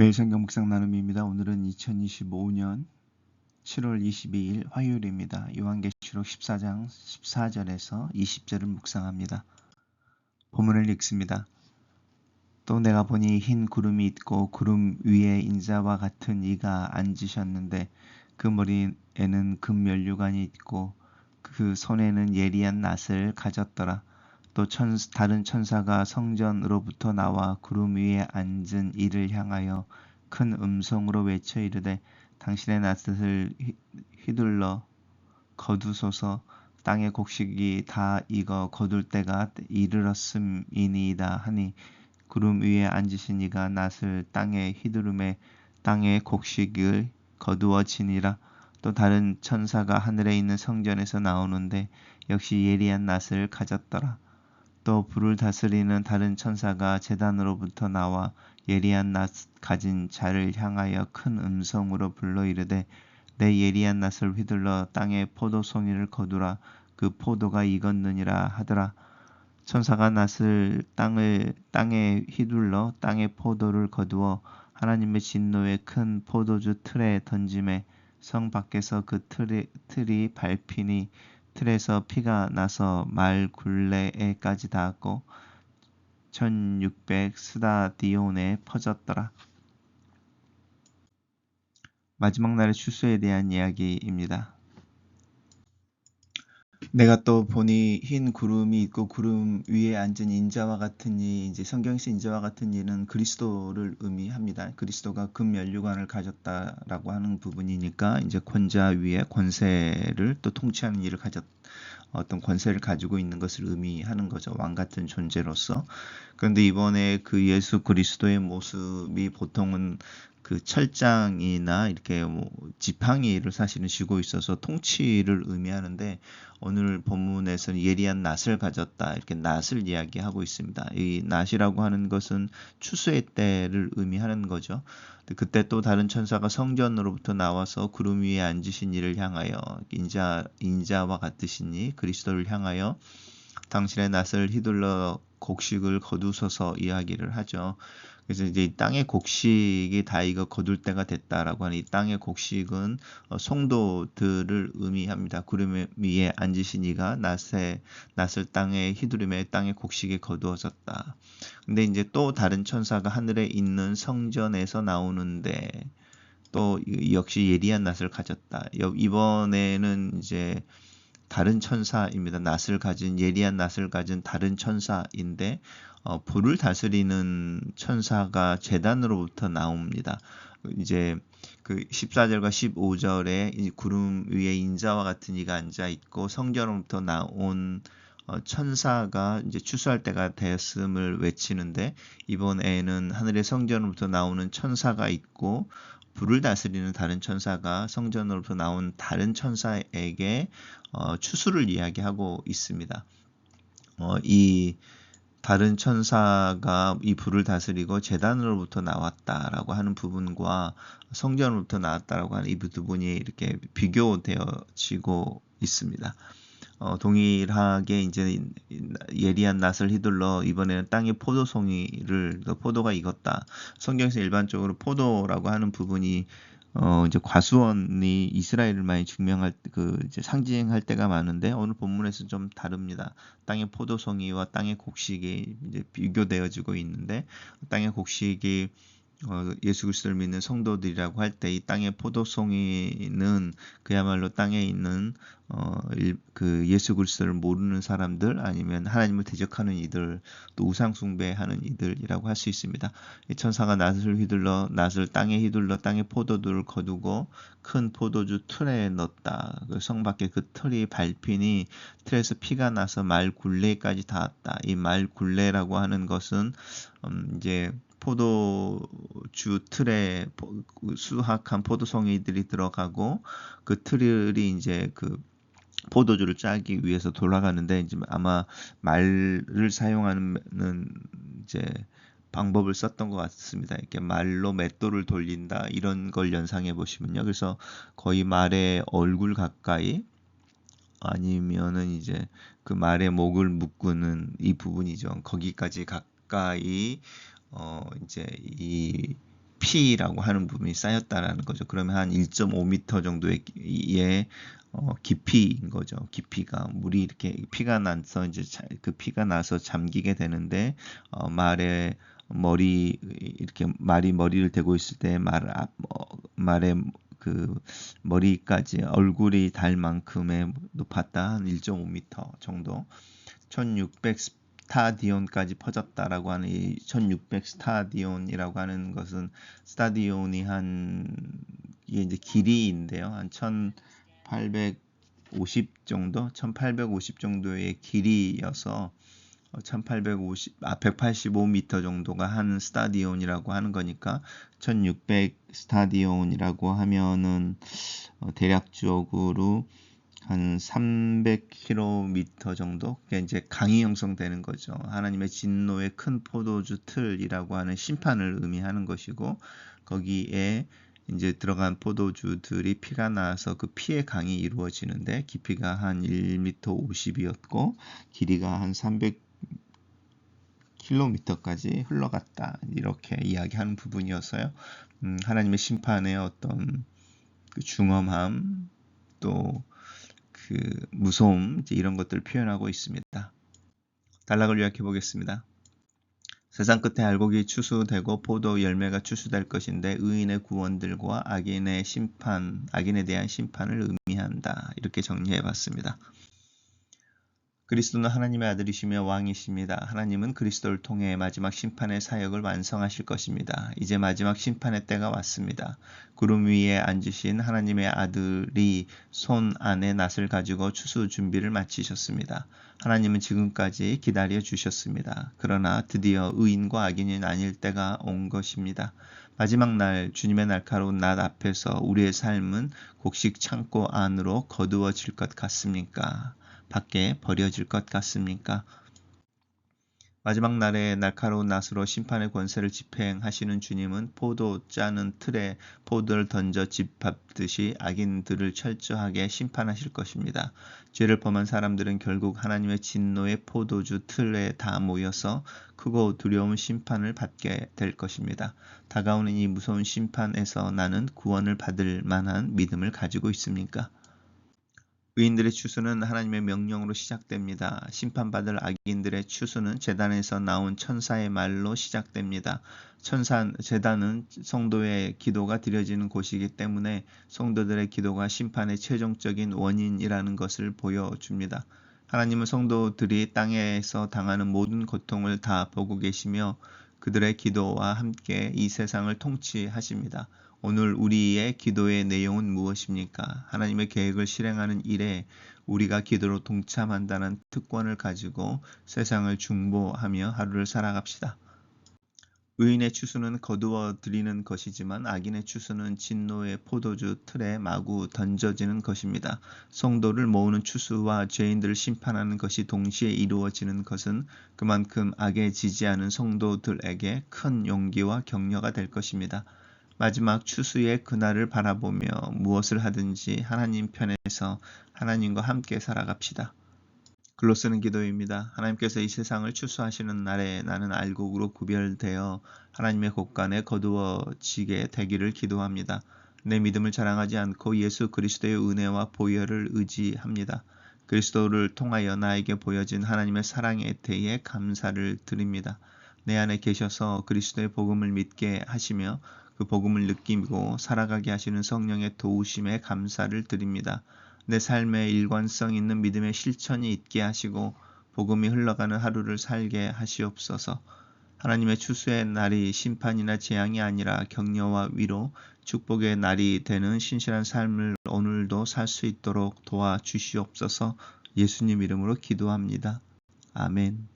매일 성경 묵상 나눔입니다. 오늘은 2025년 7월 22일 화요일입니다. 요한계시록 14장 14절에서 20절을 묵상합니다. 본문을 읽습니다. 또 내가 보니 흰 구름이 있고 구름 위에 인자와 같은 이가 앉으셨는데 그 머리에는 금면류관이 있고 그 손에는 예리한 낫을 가졌더라. 또 다른 천사가 성전으로부터 나와 구름 위에 앉은 이를 향하여 큰 음성으로 외쳐 이르되 당신의 낫을 휘둘러 거두소서. 땅의 곡식이 다 익어 거둘 때가 이르렀음이니이다 하니 구름 위에 앉으신 이가 낫을 땅에 휘두르매 땅의 곡식을 거두어지니라. 또 다른 천사가 하늘에 있는 성전에서 나오는데 역시 예리한 낫을 가졌더라. 또 불을 다스리는 다른 천사가 제단으로부터 나와 예리한 낫 가진 자를 향하여 큰 음성으로 불러 이르되 내 예리한 낫을 휘둘러 땅의 포도송이를 거두라. 그 포도가 익었느니라 하더라. 천사가 낫을 땅에 휘둘러 땅의 포도를 거두어 하나님의 진노의 큰 포도주 틀에 던짐에 성 밖에서 그 틀이 밟히니 틀에서 피가 나서 말 굴레에까지 닿았고 1600 스다디온에 퍼졌더라. 마지막 날의 추수에 대한 이야기입니다. 내가 또 보니 흰 구름이 있고 구름 위에 앉은 인자와 같은 이, 이제 성경에서 인자와 같은 이는 그리스도를 의미합니다. 그리스도가 금면류관을 가졌다라고 하는 부분이니까 이제 권자 위에 권세를 또 통치하는 일을 어떤 권세를 가지고 있는 것을 의미하는 거죠. 왕 같은 존재로서. 그런데 이번에 그 예수 그리스도의 모습이 보통은 그 철장이나 이렇게 지팡이를 사실은 쥐고 있어서 통치를 의미하는데 오늘 본문에서는 예리한 낫을 가졌다 이렇게 낫을 이야기하고 있습니다. 이 낫이라고 하는 것은 추수의 때를 의미하는 거죠. 그때 또 다른 천사가 성전으로부터 나와서 구름 위에 앉으신 이를 향하여 인자와 같으시니 그리스도를 향하여 당신의 낫을 휘둘러 곡식을 거두소서 이야기를 하죠. 그래서 이제 이 땅의 곡식이 다 익어 거둘 때가 됐다라고 하는 이 땅의 곡식은 성도들을 의미합니다. 구름 위에 앉으신 이가 낫을 땅에 휘두르며 땅의 곡식이 거두어졌다. 근데 이제 또 다른 천사가 하늘에 있는 성전에서 나오는데 또 역시 예리한 낫을 가졌다. 이번에는 이제 다른 천사입니다. 예리한 낫을 가진 다른 천사인데 불을 다스리는 천사가 제단으로부터 나옵니다. 이제 그 14절과 15절에 구름 위에 인자와 같은 이가 앉아 있고 성전으로부터 나온 천사가 이제 추수할 때가 되었음을 외치는데 이번에는 하늘의 성전으로부터 나오는 천사가 있고 불을 다스리는 다른 천사가 성전으로부터 나온 다른 천사에게 추수를 이야기하고 있습니다. 이 다른 천사가 이 불을 다스리고 제단으로부터 나왔다라고 하는 부분과 성전으로부터 나왔다라고 하는 이 부분이 이렇게 비교되어지고 있습니다. 동일하게 이제 예리한 낫을 휘둘러 이번에는 땅의 포도가 익었다. 성경에서 일반적으로 포도라고 하는 부분이 이제 과수원이 이스라엘을 많이 이제 상징할 때가 많은데 오늘 본문에서 좀 다릅니다. 땅의 포도송이와 땅의 곡식이 이제 비교되어지고 있는데 땅의 곡식이 예수 그리스도를 믿는 성도들이라고 할 때 이 땅의 포도송이는 그야말로 땅에 있는 그 예수 그리스도를 모르는 사람들 아니면 하나님을 대적하는 이들 또 우상 숭배하는 이들이라고 할 수 있습니다. 이 천사가 낫을 땅에 휘둘러 땅의 포도들을 거두고 큰 포도주 틀에 넣었다. 그 성 밖에 그 틀이 밟히니 틀에서 피가 나서 말 굴레까지 닿았다. 이 말 굴레라고 하는 것은 이제 포도주 틀에 수확한 포도송이들이 들어가고 그 틀이 이제 그 포도주를 짜기 위해서 돌아가는데 이제 아마 말을 사용하는 이제 방법을 썼던 것 같습니다. 이렇게 말로 맷돌을 돌린다 이런 걸 연상해 보시면요. 그래서 거의 말의 얼굴 가까이 아니면은 이제 그 말의 목을 묶는 이 부분이죠. 거기까지 가까이 이제 이 피라고 하는 부분이 쌓였다라는 거죠. 그러면 한 1.5m 정도의 깊이인 거죠. 깊이가 물이 이렇게 피가 나서 이제 그 피가 나서 잠기게 되는데 말에 이렇게 말이 머리를 대고 있을 때 말의 그 머리까지 얼굴이 닿을 만큼의 높았다. 한 1.5m 정도. 1600 스타디온까지 퍼졌다라고 하는 이 1600 스타디온이라고 하는 것은 스타디온이 이게 이제 길이인데요. 한 1850 정도, 1850 정도의 길이여서 185m 정도가 한 스타디온이라고 하는 거니까 1600 스타디온이라고 하면은 대략적으로 한 300km 정도? 그게 이제 강이 형성되는 거죠. 하나님의 진노의 큰 포도주 틀이라고 하는 심판을 의미하는 것이고, 거기에 이제 들어간 포도주들이 피가 나서 그 피의 강이 이루어지는데, 깊이가 한 1m 50이었고, 길이가 한 300km까지 흘러갔다. 이렇게 이야기하는 부분이어서요. 하나님의 심판의 어떤 그 중엄함, 또 그 무서움, 이런 것들을 표현하고 있습니다. 단락을 요약해 보겠습니다. 세상 끝에 알곡이 추수되고 포도 열매가 추수될 것인데 의인의 구원들과 악인에 대한 심판을 의미한다. 이렇게 정리해 봤습니다. 그리스도는 하나님의 아들이시며 왕이십니다. 하나님은 그리스도를 통해 마지막 심판의 사역을 완성하실 것입니다. 이제 마지막 심판의 때가 왔습니다. 구름 위에 앉으신 하나님의 아들이 손 안에 낫을 가지고 추수 준비를 마치셨습니다. 하나님은 지금까지 기다려 주셨습니다. 그러나 드디어 의인과 악인이 나뉠 때가 온 것입니다. 마지막 날 주님의 날카로운 낫 앞에서 우리의 삶은 곡식 창고 안으로 거두어질 것 같습니까? 밖에 버려질 것 같습니까? 마지막 날에 날카로운 낫으로 심판의 권세를 집행하시는 주님은 포도 짜는 틀에 포도를 던져 집합듯이 악인들을 철저하게 심판하실 것입니다. 죄를 범한 사람들은 결국 하나님의 진노의 포도주 틀에 다 모여서 크고 두려운 심판을 받게 될 것입니다. 다가오는 이 무서운 심판에서 나는 구원을 받을 만한 믿음을 가지고 있습니까? 의인들의 추수는 하나님의 명령으로 시작됩니다. 심판받을 악인들의 추수는 제단에서 나온 천사의 말로 시작됩니다. 제단은 성도의 기도가 드려지는 곳이기 때문에 성도들의 기도가 심판의 최종적인 원인이라는 것을 보여줍니다. 하나님은 성도들이 땅에서 당하는 모든 고통을 다 보고 계시며 그들의 기도와 함께 이 세상을 통치하십니다. 오늘 우리의 기도의 내용은 무엇입니까? 하나님의 계획을 실행하는 일에 우리가 기도로 동참한다는 특권을 가지고 세상을 중보하며 하루를 살아갑시다. 의인의 추수는 거두어 들이는 것이지만 악인의 추수는 진노의 포도주 틀에 마구 던져지는 것입니다. 성도를 모으는 추수와 죄인들을 심판하는 것이 동시에 이루어지는 것은 그만큼 악에 지지하는 성도들에게 큰 용기와 격려가 될 것입니다. 마지막 추수의 그날을 바라보며 무엇을 하든지 하나님 편에서 하나님과 함께 살아갑시다. 글로 쓰는 기도입니다. 하나님께서 이 세상을 추수하시는 날에 나는 알곡으로 구별되어 하나님의 곳간에 거두어지게 되기를 기도합니다. 내 믿음을 자랑하지 않고 예수 그리스도의 은혜와 보혈을 의지합니다. 그리스도를 통하여 나에게 보여진 하나님의 사랑에 대해 감사를 드립니다. 내 안에 계셔서 그리스도의 복음을 믿게 하시며 그 복음을 느끼고 살아가게 하시는 성령의 도우심에 감사를 드립니다. 내 삶에 일관성 있는 믿음의 실천이 있게 하시고 복음이 흘러가는 하루를 살게 하시옵소서. 하나님의 추수의 날이 심판이나 재앙이 아니라 격려와 위로, 축복의 날이 되는 신실한 삶을 오늘도 살 수 있도록 도와주시옵소서. 예수님 이름으로 기도합니다. 아멘.